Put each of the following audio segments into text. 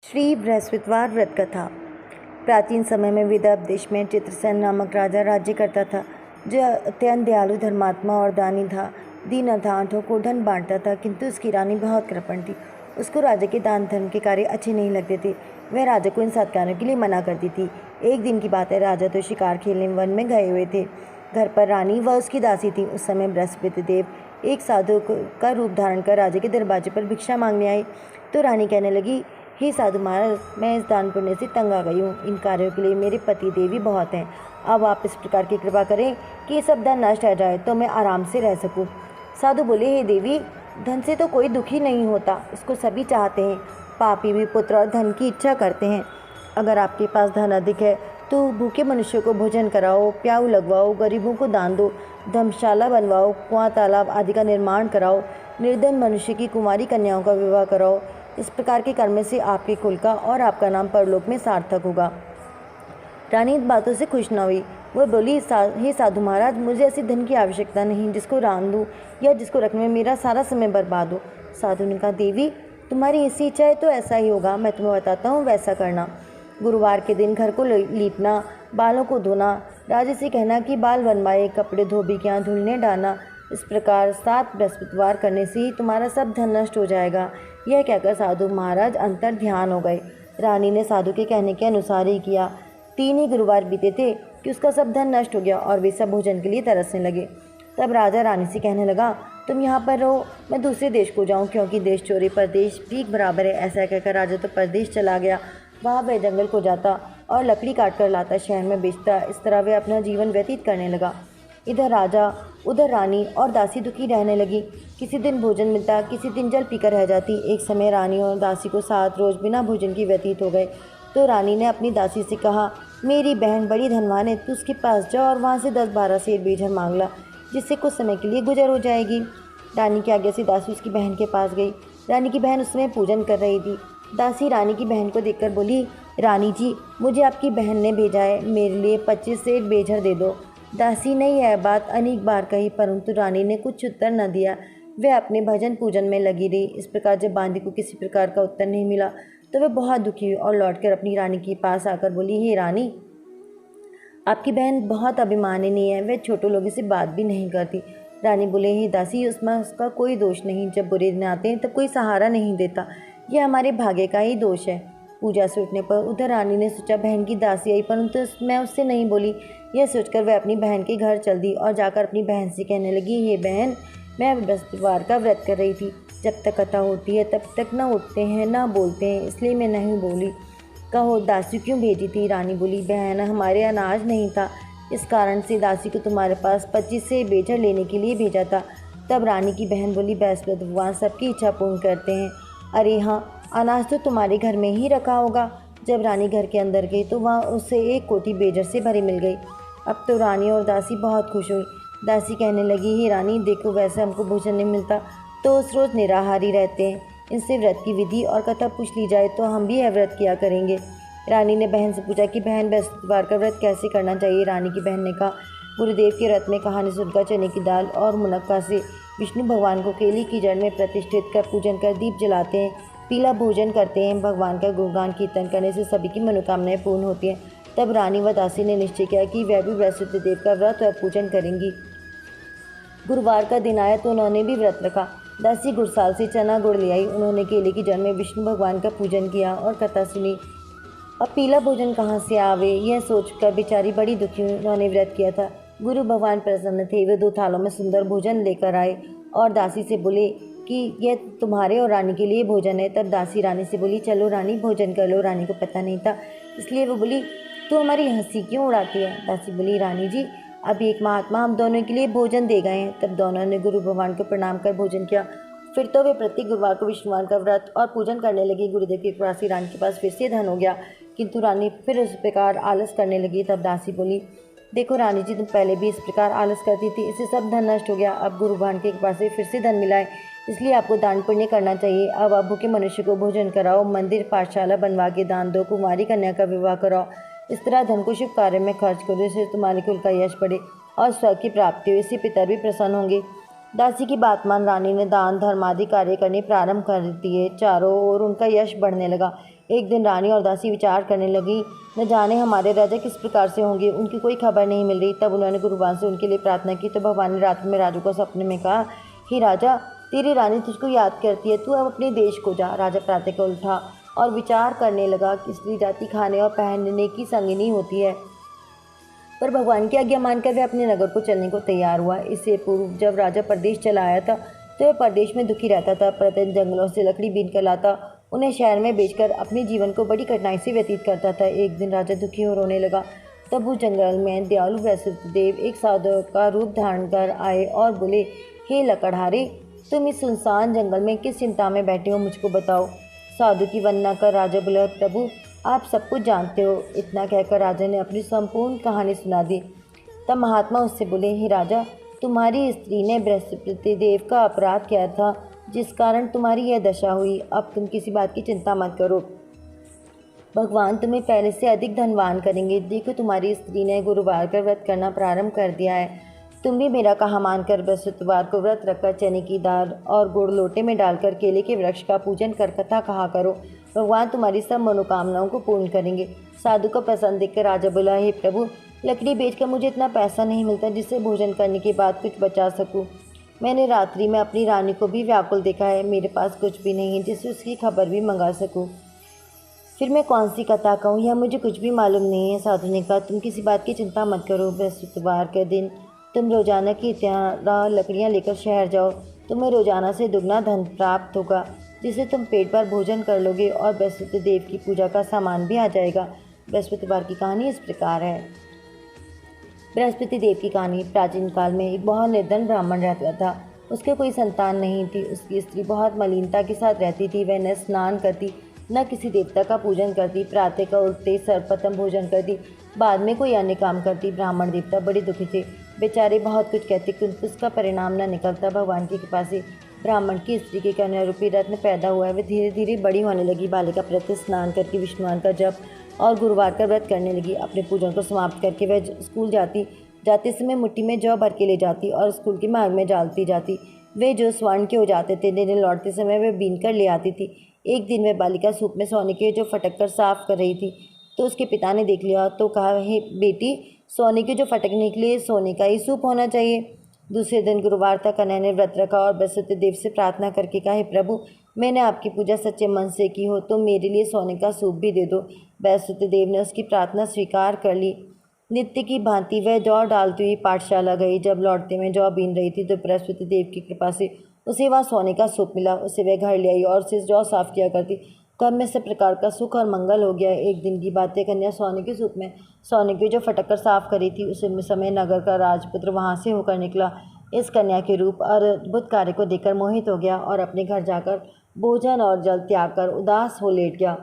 श्री बृहस्पतिवार व्रत कथा। प्राचीन समय में विदर्भ देश में चित्रसेन नामक राजा राज्य करता था, जो अत्यंत दयालु, धर्मात्मा और दानी था। दीन अनाथों को धन बांटता था, किंतु उसकी रानी बहुत कृपण थी। उसको राजा के दान धर्म के कार्य अच्छे नहीं लगते थे। वह राजा को इन सत्कार्यों के लिए मना करती थी। एक दिन की बात है, राजा तो शिकार खेलने वन में गए हुए थे। घर पर रानी व उसकी दासी थी। उस समय बृहस्पति देव एक साधु का रूप धारण कर राजा के दरवाजे पर भिक्षा मांगने आए। तो रानी कहने लगी, हे साधु महाराज, मैं इस दान पुण्य से तंग आ गई हूँ। इन कार्यों के लिए मेरे पति देवी बहुत हैं। अब आप इस प्रकार की कृपा करें कि ये सब धन नष्ट हो जाए तो मैं आराम से रह सकूँ। साधु बोले, हे देवी, धन से तो कोई दुखी नहीं होता, इसको सभी चाहते हैं। पापी भी पुत्र और धन की इच्छा करते हैं। अगर आपके पास धन अधिक है तो भूखे मनुष्यों को भोजन कराओ, प्याऊ लगवाओ, गरीबों को दान दो, धर्मशाला बनवाओ, कुआं तालाब आदि का निर्माण कराओ, निर्धन मनुष्य की कुमारी कन्याओं का विवाह कराओ। इस प्रकार के कर्म से आपके कुल का और आपका नाम परलोक में सार्थक होगा। रानी इन बातों से खुश न हुई। वह बोली, हे साधु महाराज, मुझे ऐसी धन की आवश्यकता नहीं जिसको रान दूँ या जिसको रखने में मेरा सारा समय बर्बाद हो। साधु ने कहा, देवी, तुम्हारी ऐसी इच्छा है तो ऐसा ही होगा। मैं तुम्हें बताता हूँ, वैसा करना। गुरुवार के दिन घर को लीपना, बालों को धोना, राजा से कहना कि बाल बनवाए, कपड़े धोबी के यहाँ धुलने डालना। इस प्रकार 7 बृहस्पतिवार करने से ही तुम्हारा सब धन नष्ट हो जाएगा। यह कहकर साधु महाराज अंतर ध्यान हो गए। रानी ने साधु के कहने के अनुसार ही किया। 3 ही गुरुवार बीते थे कि उसका सब धन नष्ट हो गया और वे सब भोजन के लिए तरसने लगे। तब राजा रानी से कहने लगा, तुम यहाँ पर रहो, मैं दूसरे देश को जाऊँ, क्योंकि देश चोरी परदेश भीख बराबर है। ऐसा कहकर राजा तो परदेश चला गया। वहाँ वह जंगल को जाता और लकड़ी काट कर लाता, शहर में बेचता। इस तरह वह अपना जीवन व्यतीत करने लगा। इधर राजा, उधर रानी और दासी दुखी रहने लगी। किसी दिन भोजन मिलता, किसी दिन जल पीकर रह जाती। एक समय रानी और दासी को 7 रोज बिना भोजन के व्यतीत हो गए। तो रानी ने अपनी दासी से कहा, मेरी बहन बड़ी धनवान है, तू उसके पास जा और वहाँ से 10-12 सेर बेझर मांग ला, जिससे कुछ समय के लिए गुजर हो जाएगी। रानी की आज्ञा से दासी उसकी बहन के पास गई। रानी की बहन उसमें पूजन कर रही थी। दासी रानी की बहन को देखकर बोली, रानी जी, मुझे आपकी बहन ने भेजा है, मेरे लिए 25 सेर बेझर दे दो। दासी ने यह बात अनेक बार कही, परंतु रानी ने कुछ उत्तर न दिया। वह अपने भजन पूजन में लगी रही। इस प्रकार जब बांदी को किसी प्रकार का उत्तर नहीं मिला तो वह बहुत दुखी हुई और लौटकर अपनी रानी के पास आकर बोली, हे रानी, आपकी बहन बहुत अभिमानिनी है, वह छोटे लोगों से बात भी नहीं करती। रानी बोले, हे दासी, उसमें उसका कोई दोष नहीं। जब बुरे दिन आते हैं तब कोई सहारा नहीं देता, यह हमारे भाग्य का ही दोष है। पूजा से उठने पर उधर रानी ने सोचा बहन की दासी आई, परंतु मैं उससे नहीं बोली। यह सोचकर वह अपनी बहन के घर चल दी और जाकर अपनी बहन से कहने लगी, हे बहन, मैं बृहस्पतिवार का व्रत कर रही थी। जब तक कथा होती है तब तक न उठते हैं न बोलते हैं, इसलिए मैं नहीं बोली। कहो, दासी क्यों भेजी थी? रानी बोली, बहन, हमारे अनाज नहीं था, इस कारण से दासी को तुम्हारे पास 25 से बेझर लेने के लिए भेजा था। तब रानी की बहन बोली, बृहस्पति भगवान सबकी इच्छा पूर्ण करते हैं। अरे हाँ, अनाज तो तुम्हारे घर में ही रखा होगा। जब रानी घर के अंदर गई तो वहाँ उसे एक कोठी बेजर से भरी मिल गई। अब तो रानी और दासी बहुत खुश हुई। दासी कहने लगी, हे रानी, देखो, वैसे हमको भोजन नहीं मिलता तो उस रोज़ निराहारी रहते हैं। इनसे व्रत की विधि और कथा पूछ ली जाए तो हम भी यह व्रत किया करेंगे। रानी ने बहन से पूछा कि बहन, बृहस्पतिवार का व्रत कैसे करना चाहिए? रानी की बहन ने कहा, गुरुदेव के व्रत में कहानी सुनकर चने की दाल और मुनक्का से विष्णु भगवान को केली की जड़ में प्रतिष्ठित कर पूजन कर दीप जलाते हैं, पीला भोजन करते हैं। भगवान का गुणगान कीर्तन करने से सभी की मनोकामनाएं पूर्ण होती हैं। तब रानी व दासी ने निश्चय किया कि वह भी बृहस्पति देव का व्रत और पूजन करेंगी। गुरुवार का दिन आया तो उन्होंने भी व्रत रखा। दासी गुड़साल से चना गुड़ ले आई। उन्होंने केले की जड़ में विष्णु भगवान का पूजन किया और कथा सुनी। अब पीला भोजन कहाँ से आवे, यह सोचकर बेचारी बड़ी दुखी हुई। उन्होंने व्रत किया था। गुरु भगवान प्रसन्न थे। वे 2 थालों में सुंदर भोजन लेकर आए और दासी से बोले कि यह तुम्हारे और रानी के लिए भोजन है। तब दासी रानी से बोली, चलो रानी, भोजन कर लो। रानी को पता नहीं था, इसलिए वो बोली, तू हमारी हंसी क्यों उड़ाती है? दासी बोली, रानी जी, अभी एक महात्मा हम दोनों के लिए भोजन दे गए हैं। तब दोनों ने गुरु भगवान को प्रणाम कर भोजन किया। फिर तो वे प्रत्येक गुरुवार को विष्णु भगवान का व्रत और पूजन करने लगी। गुरुदेव की कृपा से रानी के पास फिर से धन हो गया, किंतु रानी फिर इस प्रकार आलस करने लगी। तब दासी बोली, देखो रानी जी, तुम पहले भी इस प्रकार आलस करती थी, इससे सब धन नष्ट हो गया। अब गुरु भगवान की कृपा से फिर से धन मिला है, इसलिए आपको दान पुण्य करना चाहिए। अब आप भूखे मनुष्य को भोजन कराओ, मंदिर पाठशाला बनवा के दान दो, कुमारी कन्या का विवाह कराओ। इस तरह धन को शुभ कार्य में खर्च करो, इससे तुम्हारे कुल का यश बढ़े और स्वर्ग की प्राप्ति हो। इससे पितर भी प्रसन्न होंगे। दासी की बात मान रानी ने दान धर्म आदि कार्य करने प्रारंभ कर दिए। चारों ओर उनका यश बढ़ने लगा। एक दिन रानी और दासी विचार करने लगी, न जाने हमारे राजा किस प्रकार से होंगे, उनकी कोई खबर नहीं मिल रही। तब उन्होंने गुरु भगवान से उनके लिए प्रार्थना की तो भगवान ने रात में राजू को सपने में कहा, हे राजा, तेरी रानी तुझको याद करती है, तू अब अपने देश को जा। राजा प्रातः को उठा और विचार करने लगा कि स्त्री जाति खाने और पहनने की संगिनी होती है, पर भगवान की आज्ञा मानकर वह अपने नगर को चलने को तैयार हुआ। इससे पूर्व जब राजा परदेश चला आया था तो वह परदेश में दुखी रहता था। प्रतिदिन जंगलों से लकड़ी बीन कर लाता, उन्हें शहर में बेचकर अपने जीवन को बड़ी कठिनाई से व्यतीत करता था। एक दिन राजा दुखी हो रोने लगा। तब उस जंगल में दयालु बृहस्पति देव एक साधु का रूप धारण कर आए और बोले, हे लकड़हारे, तुम इस सुनसान जंगल में किस चिंता में बैठे हो, मुझको बताओ। साधु की वंदना कर राजा बोला, प्रभु आप सब कुछ जानते हो। इतना कहकर राजा ने अपनी संपूर्ण कहानी सुना दी। तब महात्मा उससे बोले, हे राजा, तुम्हारी स्त्री ने बृहस्पति देव का अपराध किया था, जिस कारण तुम्हारी यह दशा हुई। अब तुम किसी बात की चिंता मत करो, भगवान तुम्हें पहले से अधिक धनवान करेंगे। देखो, तुम्हारी स्त्री ने गुरुवार का व्रत करना प्रारंभ कर दिया है। तुम भी मेरा कहा मानकर बृहस्पतिवार को व्रत रखकर चने की दाल और गुड़ लोटे में डालकर केले के वृक्ष का पूजन कर कथा कहा करो, भगवान तुम्हारी सब मनोकामनाओं को पूर्ण करेंगे। साधु को प्रसन्न देखकर राजा बोला, हे प्रभु, लकड़ी बेचकर मुझे इतना पैसा नहीं मिलता जिससे भोजन करने के बाद कुछ बचा सकूं। मैंने रात्रि में अपनी रानी को भी व्याकुल देखा है, मेरे पास कुछ भी नहीं है जिससे उसकी खबर भी मंगा सकूं। फिर मैं कौन सी कथा कहूँ, यह मुझे कुछ भी मालूम नहीं है। साधु ने कहा, तुम किसी बात की चिंता मत करो। बृहस्पतिवार के दिन तुम रोजाना की तरह लकड़ियाँ लेकर शहर जाओ। तुम्हें रोजाना से दुगना धन प्राप्त होगा, जिससे तुम पेट भर भोजन कर लोगे और बृहस्पति देव की पूजा का सामान भी आ जाएगा। बृहस्पतिवार की कहानी इस प्रकार है। बृहस्पति देव की कहानी। प्राचीन काल में एक बहुत निर्धन ब्राह्मण रहता था। उसके कोई संतान नहीं थी। उसकी स्त्री बहुत मलिनता के साथ रहती थी। वह न स्नान करती, न किसी देवता का पूजन करती। प्रातः का उठते सर्वप्रथम भोजन करती, बाद में कोई अन्य काम करती। ब्राह्मण देवता बड़े दुखी थे। बेचारे बहुत कुछ कहते, किंतु उसका परिणाम न निकलता। भगवान की कृपा से ब्राह्मण की स्त्री के कन्या रूपी रत्न पैदा हुआ है। वह धीरे धीरे बड़ी होने लगी। बालिका प्रति स्नान करके विष्णुवान का जप और गुरुवार का व्रत करने लगी। अपने पूजन को समाप्त करके वह स्कूल जाते समय मुट्ठी में जौ भर के ले जाती और स्कूल के मार्ग में डालती जाती। वे जो स्वर्ण के हो जाते थे, दिन लौटते समय वह बीन कर ले आती थी। एक दिन वह बालिका सूप में सोने के जो फटक कर साफ कर रही थी, तो उसके पिता ने देख लिया तो कहा, हे बेटी, सोने के जो फटक निकले सोने का ही सूप होना चाहिए। दूसरे दिन गुरुवार था। कन्या ने व्रत रखा और बृहस्पति देव से प्रार्थना करके कहा, हे प्रभु, मैंने आपकी पूजा सच्चे मन से की हो तो मेरे लिए सोने का सूप भी दे दो। बृहस्पति देव ने उसकी प्रार्थना स्वीकार कर ली। नित्य की भांति वह जौ डालती हुई पाठशाला गई। जब लौटते में जौ बीन रही थी तो बृहस्पति देव की कृपा से उसे वहाँ सोने का सूप मिला। उसे वह घर ले आई और उसे जौ साफ किया करती। तब में सब प्रकार का सुख और मंगल हो गया। एक दिन की बात है, कन्या सोने के सूप में सोने की जो फटक कर साफ करी थी, उस समय नगर का राजपुत्र वहाँ से होकर निकला। इस कन्या के रूप और अद्भुत कार्य को देखकर मोहित हो गया और अपने घर जाकर भोजन और जल त्याग कर उदास हो लेट गया।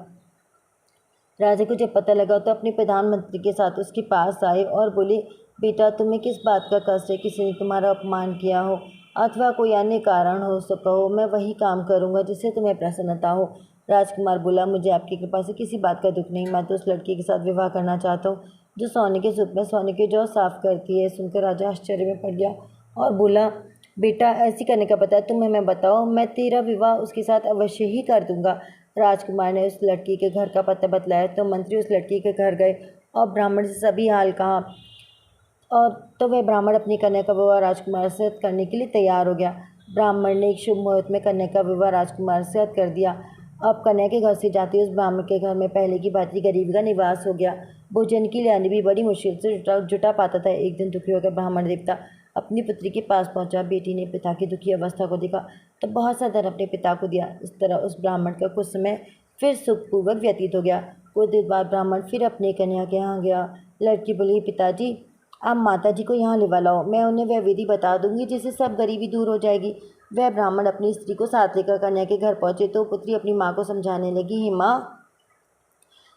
राजा को जब पता लगा तो अपने प्रधानमंत्री के साथ उसके पास आए और बोले, बेटा, तुम्हें किस बात का कष्ट है? किसी ने तुम्हारा अपमान किया हो अथवा कोई अन्य कारण हो सो कहो, मैं वही काम करूँगा जिससे तुम्हें प्रसन्नता हो। राजकुमार बोला, मुझे आपकी कृपा से किसी बात का दुख नहीं। मैं तो उस लड़की के साथ विवाह करना चाहता हूँ जो सोने के सूप में सोने के जौ साफ करती है। सुनकर राजा आश्चर्य में पड़ गया और बोला, बेटा, ऐसी करने का पता है तुम्हें? मैं बताओ, मैं तेरा विवाह उसके साथ अवश्य ही कर दूंगा। राजकुमार ने उस लड़की के घर का पता बतलाया तो मंत्री उस लड़की के घर गए और ब्राह्मण से सभी हाल कहा। और तो वह ब्राह्मण अपनी कन्या का विवाह राजकुमार से करने के लिए तैयार हो गया। ब्राह्मण ने एक शुभ मुहूर्त में कन्या का विवाह राजकुमार से कर दिया। अब कन्या के घर से जाती उस ब्राह्मण के घर में पहले की भांति गरीबी का निवास हो गया। भोजन के लिए अन्न भी बड़ी मुश्किल से जुटा पाता था। एक दिन दुखी होकर ब्राह्मण देवता अपनी पुत्री के पास पहुंचा। बेटी ने पिता की दुखी अवस्था को देखा तो बहुत सा धन अपने पिता को दिया। इस तरह उस ब्राह्मण का कुछ समय फिर सुखपूर्वक व्यतीत हो गया। कुछ देर बाद ब्राह्मण फिर अपने कन्या के यहाँ गया। लड़की बोली, पिताजी, आप माता जी को यहाँ लिवा लाओ, मैं उन्हें वह विधि बता दूंगी जिससे सब गरीबी दूर हो जाएगी। वह ब्राह्मण अपनी स्त्री को साथ लेकर कन्या के घर पहुंचे तो पुत्री अपनी माँ को समझाने लगी, हे माँ,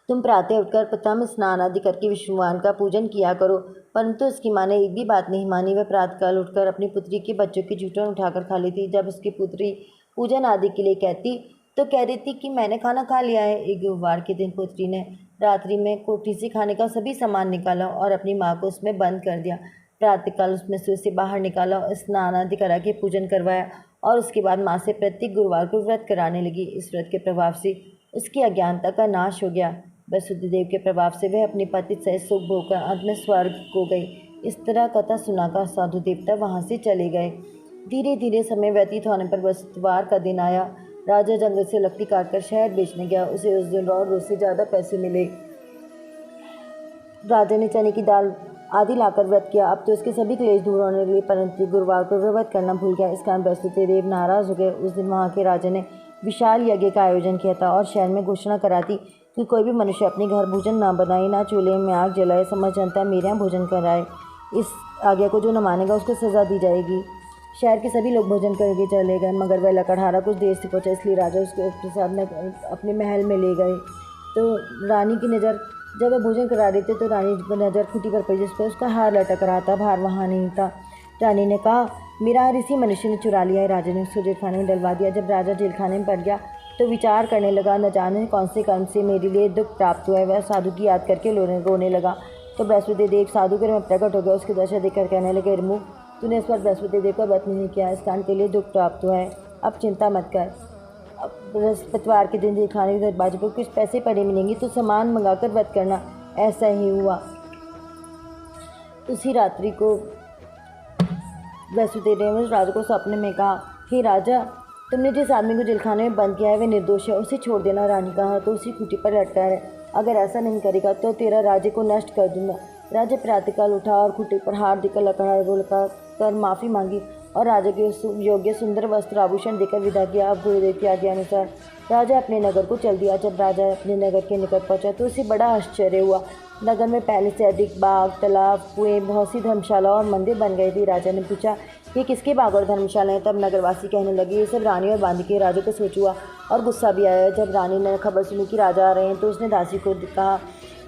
तुम प्रातः उठकर प्रथम स्नान आदि करके विष्णुवान का पूजन किया करो। परंतु उसकी माँ ने एक भी बात नहीं मानी। वह प्रातःकाल उठकर अपनी पुत्री के बच्चों की जूठन उठाकर खा लेती। जब उसकी पुत्री पूजन आदि के लिए कहती तो कह देती कि मैंने खाना खा लिया है। एक गुरुवार के दिन पुत्री ने रात्रि में कोठी से खाने का सभी सामान निकाला और अपनी माँ को उसमें बंद कर दिया। प्रातःकाल उसमें से उसे बाहर निकाला और स्नान आदि करा के पूजन करवाया और उसके बाद माँ से प्रत्येक गुरुवार को व्रत कराने लगी। इस व्रत के प्रभाव से उसकी अज्ञानता का नाश हो गया। वसुदेव के प्रभाव से वह अपने पति से सुख भोगकर अंत में स्वर्ग को गई। इस तरह कथा सुनाकर साधु देवता वहाँ से चले गए। धीरे धीरे समय व्यतीत होने पर बृहस्पतिवार का दिन आया। राजा जंगल से लकड़ी काटकर शहर बेचने गया। उसे उस दिन और रोज से ज़्यादा पैसे मिले। राजा ने चने की दाल आदि लाकर व्रत किया। अब तो उसके सभी क्लेश दूर होने लगे, परंतु गुरुवार को व्रत करना भूल गया। इस कारण बृहस्पति देव नाराज हो गए। उस दिन वहाँ के राजा ने विशाल यज्ञ का आयोजन किया था और शहर में घोषणा करा थी कि कोई भी मनुष्य अपने घर भोजन ना बनाए, ना चूल्हे में आग जलाए, समझ जनता मेरे यहाँ भोजन कराए। इस आज्ञा को जो न मानेगा उसको सजा दी जाएगी। शहर के सभी लोग भोजन करके चले गए, मगर वह लकड़हारा कुछ देर से पहुंचा, इसलिए राजा उसके प्रसाद में अपने महल में ले गए। तो रानी की नज़र, जब वह भोजन करा रहे थे तो रानी की नज़र खूंटी पर पड़ी, जिस पर उसका हार लटक रहा था। भार वहाँ नहीं था। रानी ने कहा, मेरा हार इसी मनुष्य ने चुरा लिया है। राजा ने उसको जेलखाने में डलवा दिया। जब राजा जेलखाने में पड़ गया तो विचार करने लगा, न जाने कौन से कर्म से मेरे लिए दुख प्राप्त हुआ है। वह साधु की याद करके रोने लगा। तो बृहस्पति देव साधु के रूप में प्रकट हो गया। उसकी दशा देखकर कहने लगे, मुँह तूने इस पर बृहस्पति देव का व्रत नहीं किया, इस कारण के लिए दुख प्राप्त हुआ है। अब चिंता मत कर। अब बृहस्पतिवार के दिन जेलखाने के दरवाजे पर कुछ पैसे पड़े मिलेंगे तो सामान मंगाकर व्रत करना। ऐसा ही हुआ। उसी रात्रि को बृहस्पति देव ने राजा को सपने में कहा, हे राजा, तुमने जिस आदमी को जेलखाने में बंद किया है वह निर्दोष है, उसे छोड़ देना। रानी कहा तो उसी खूंटी पर लटका है, अगर ऐसा नहीं करेगा तो तेरा राज्य को नष्ट कर दूंगा। राजा प्रातःकाल उठा और खूंटी पर हार देकर लकड़हारे को कर माफ़ी मांगी और राजा के योग्य सुंदर वस्त्र आभूषण देकर विदा किया। अब गुरुदेव की आज्ञा अनुसार राजा अपने नगर को चल दिया। जब राजा अपने नगर के निकट पहुंचा तो उसे बड़ा आश्चर्य हुआ। नगर में पहले से अधिक बाग, तालाब, कुएं, बहुत सी धर्मशाला और मंदिर बन गए थे। राजा ने पूछा, ये किसके बाग और धर्मशाला हैं? तब नगरवासी कहने लगे, ये सब रानी और बांदी के। राजा को सोच हुआ और गुस्सा भी आया। जब रानी ने खबर सुनी कि राजा आ रहे हैं तो उसने दासी को कहा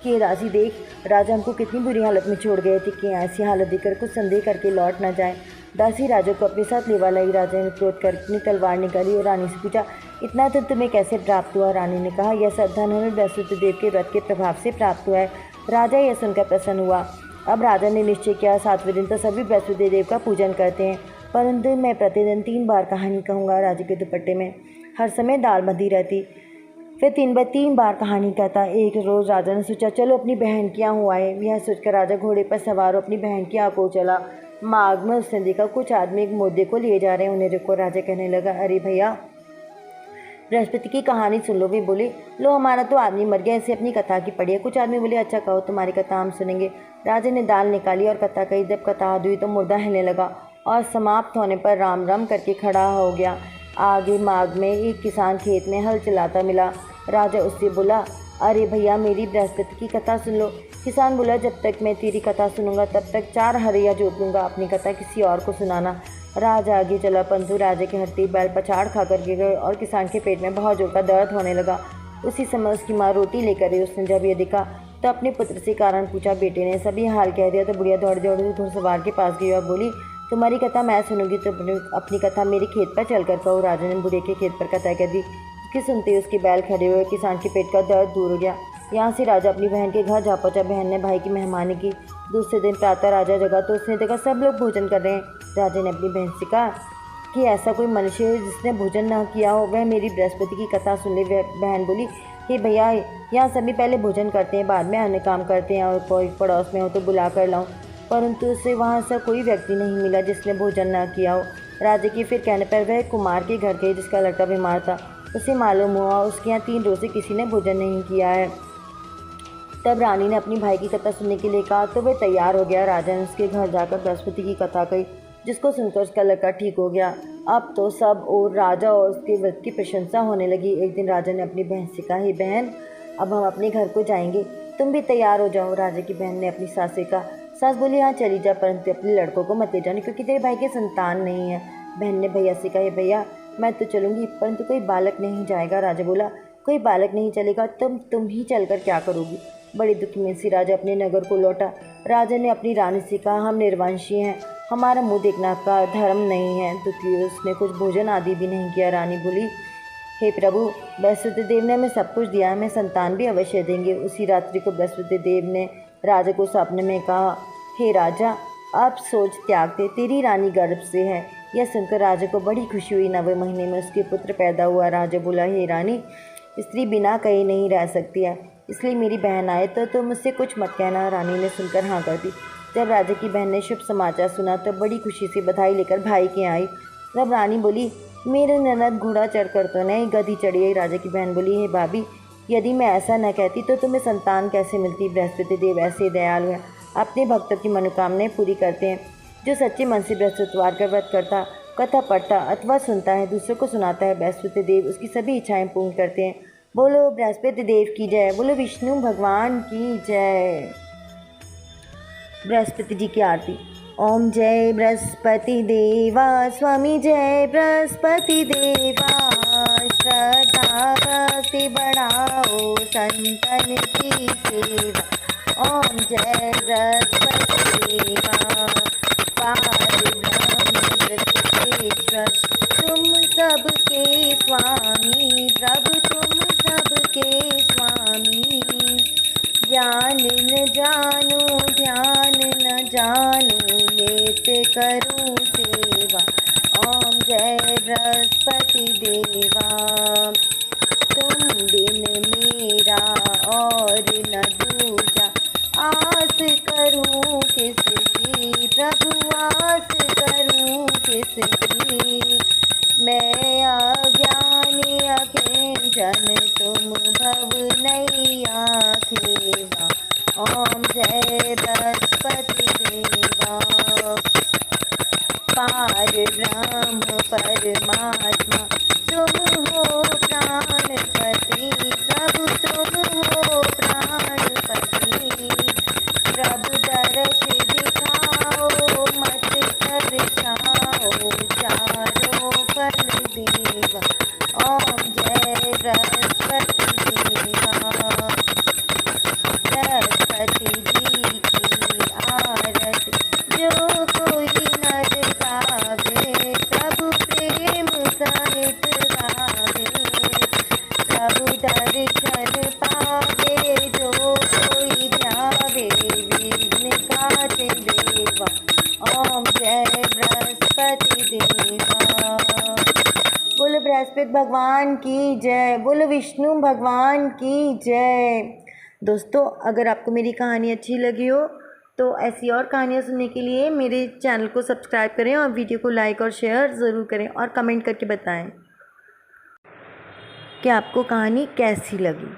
कि दासी देख, राजा हमको कितनी बुरी हालत में छोड़ गए थे कि ऐसी हालत देखकर कुछ संदेह करके लौट ना जाए। दासी राजा को अपने साथ लेवा लाई। राजा ने क्रोध कर अपनी तलवार निकाली और रानी से पूछा, इतना धन तुम्हें कैसे प्राप्त हुआ? रानी ने कहा, यह सब धन हमें बृहस्पति देव के व्रत के प्रभाव से प्राप्त हुआ है। राजा यह सुनकर प्रसन्न हुआ। अब राजा ने निश्चय किया, 7वें दिन तो सभी बृहस्पति देव का पूजन करते हैं, परंतु मैं प्रतिदिन 3 बार कहानी कहूँगा। राजा के दुपट्टे में हर समय दाल बंधी रहती। फिर 3 बार कहानी कहता। एक रोज़ राजा ने सोचा, चलो अपनी बहन की यहाँ हुआ है। यह सोचकर राजा घोड़े पर सवार हो अपनी बहन की यहाँ को चला। मार्ग में उसने देखा कुछ आदमी एक मुर्दे को लिए जा रहे हैं। उन्हें रुको। राजा कहने लगा, अरे भैया, बृहस्पति की कहानी सुन लो। वे बोले, लो हमारा तो आदमी मर गया, इसे अपनी कथा की पड़ी है। कुछ आदमी बोले, अच्छा कहो, तुम्हारी कथा हम सुनेंगे। राजा ने दाल निकाली और कथा कही। जब कथा हुई तो मुर्दा हिलने लगा और समाप्त होने पर राम राम करके खड़ा हो गया। आगे मार्ग में एक किसान खेत में हल चलाता मिला। राजा उससे बोला, अरे भैया, मेरी बृहस्पति की कथा सुन लो। किसान बोला, जब तक मैं तेरी कथा सुनूंगा तब तक 4 हरिया जोत लूँगा, अपनी कथा किसी और को सुनाना। राजा आगे चला, परंतु राजा के हड्डी बैल पछाड़ खाकर गिर गए और किसान के पेट में बहुत जोर का दर्द होने लगा। उसी समय उसकी माँ रोटी लेकर आई। उसने जब यह देखा तो अपने पुत्र से कारण पूछा। बेटे ने सभी हाल कह दिया तो बुढ़िया दौड़ घुड़सवार के पास गई और बोली, तुम्हारी कथा मैं सुनूंगी तो अपनी कथा मेरे खेत पर चलकर कहो। राजा ने बुढ़े के खेत पर कथा कह दी। उसकी सुनते ही उसके बैल खड़े हुए, किसान के पेट का दर्द दूर हो गया। यहाँ से राजा अपनी बहन के घर जा पहुँचा। बहन ने भाई की मेहमानी की। दूसरे दिन प्रातः राजा जगा तो उसने देखा सब लोग भोजन कर रहे हैं। राजा ने अपनी बहन से कहा कि ऐसा कोई मनुष्य है जिसने भोजन ना किया हो, वह मेरी बृहस्पति की कथा सुन ले। बहन बोली, हे भैया, यहाँ सभी पहले भोजन करते हैं, बाद में अन्य काम करते हैं, और कोई पड़ोस में हो तो बुला कर लाऊं, परंतु उसे वहाँ से कोई व्यक्ति नहीं मिला जिसने भोजन ना किया हो। राजा के फिर कहने पर वह कुमार के घर गई जिसका लड़का बीमार था। उसे मालूम हुआ उसके यहाँ 3 रोज़ से किसी ने भोजन नहीं किया है। तब रानी ने अपनी भाई की कथा सुनने के लिए कहा तो वह तैयार हो गया। राजा ने उसके घर जाकर बृहस्पति की कथा कही, जिसको सुनकर उसका लड़का ठीक हो गया। अब तो सब और राजा और उसके व्रत की प्रशंसा होने लगी। एक दिन राजा ने अपनी बहन से कहा, हे बहन, अब हम अपने घर को जाएंगे, तुम भी तैयार हो जाओ। राजा की बहन ने अपनी सास से कहा। सास बोली, हाँ चली जा, परंतु अपने लड़कों को मत ले जाने, क्योंकि तेरे भाई के संतान नहीं है। बहन ने भैया से कहा, भैया, मैं तो चलूँगी, परंतु कोई बालक नहीं जाएगा। राजा बोला, कोई बालक नहीं चलेगा, तुम ही चलकर क्या करोगी? बड़ी दुखी में से राजा अपने नगर को लौटा। राजा ने अपनी रानी से कहा, हम निर्वंशी हैं, हमारा मुँह देखना का धर्म नहीं है। दुखी उसने कुछ भोजन आदि भी नहीं किया। रानी बोली, हे प्रभु, बृहस्पति देव ने हमें सब कुछ दिया, हमें संतान भी अवश्य देंगे। उसी रात्रि को बृहस्पति देव ने राजा को सपने में कहा, हे राजा, अब सोच त्याग दे, तेरी रानी गर्भ से है। यह सुनकर राजा को बड़ी खुशी हुई। 9वें महीने में उसके पुत्र पैदा हुआ। राजा बोला, हे रानी, स्त्री बिना कहे नहीं रह सकती है, इसलिए मेरी बहन आए तो मुझसे कुछ मत कहना। रानी ने सुनकर हाँ कर दी। जब राजा की बहन ने शुभ समाचार सुना तो बड़ी खुशी से बधाई लेकर भाई के आई। जब रानी बोली, मेरे ननद घोड़ा चढ़कर तो नहीं गधी चढ़ी है। राजा की बहन बोली, हे भाभी, यदि मैं ऐसा न कहती तो तुम्हें संतान कैसे मिलती। बृहस्पति देव ऐसे दयालु हैं, अपने भक्तों की मनोकामनाएं पूरी करते हैं। जो सच्चे मन से बृहस्पतिवार का व्रत करता, कथा पढ़ता अथवा सुनता है, दूसरों को सुनाता है, बृहस्पति देव उसकी सभी इच्छाएं पूर्ण करते हैं। बोलो बृहस्पति देव की जय, बोलो विष्णु भगवान की जय। बृहस्पति जी की आरती। ओम जय बृहस्पति देवा स्वामी, जय बृहस्पति देवा। श्रद्धा भक्ति बढ़ाओ संतन की सेवा। ओम जय बृहस्पति देवा। पारब्रह्म वृषेश्वर तुम सबके स्वामी, प्रभु तुम सबके स्वामी। ज्ञान न जानो ध्यान न जानो, लेत करूं सेवा। ओम जय बृहस्पति देवा। तुम बिन मेरा और न दूजा, आस करूं किसकी, प्रभु आस करूं किसकी। मैं अज्ञानी अकिंचन, तुम भव नैया खेवा। ओम जय बृहस्पति देवा। पार ब्रह्म परमात्मा तुम हो प्राणपति, प्रभु तुम हो प्राणपति। प्रभु दर्श दिखाओ मत तरसाओ, चारों फल देवा। ओम जय बृहस्पति देवा। बृहस्पति जी की आरती जो कोई नर गावे, प्रभु प्रेम सहित गावे। प्रभु दर्शन पावे जो कोई ध्यावे, विघ्न काटे देवा। ओम जय बृहस्पति देवा। बोलो बृहस्पति भगवान की जय, बोलो विष्णु भगवान की जय। दोस्तों, अगर आपको मेरी कहानी अच्छी लगी हो तो ऐसी और कहानियाँ सुनने के लिए मेरे चैनल को सब्सक्राइब करें और वीडियो को लाइक और शेयर ज़रूर करें और कमेंट करके बताएं कि आपको कहानी कैसी लगी।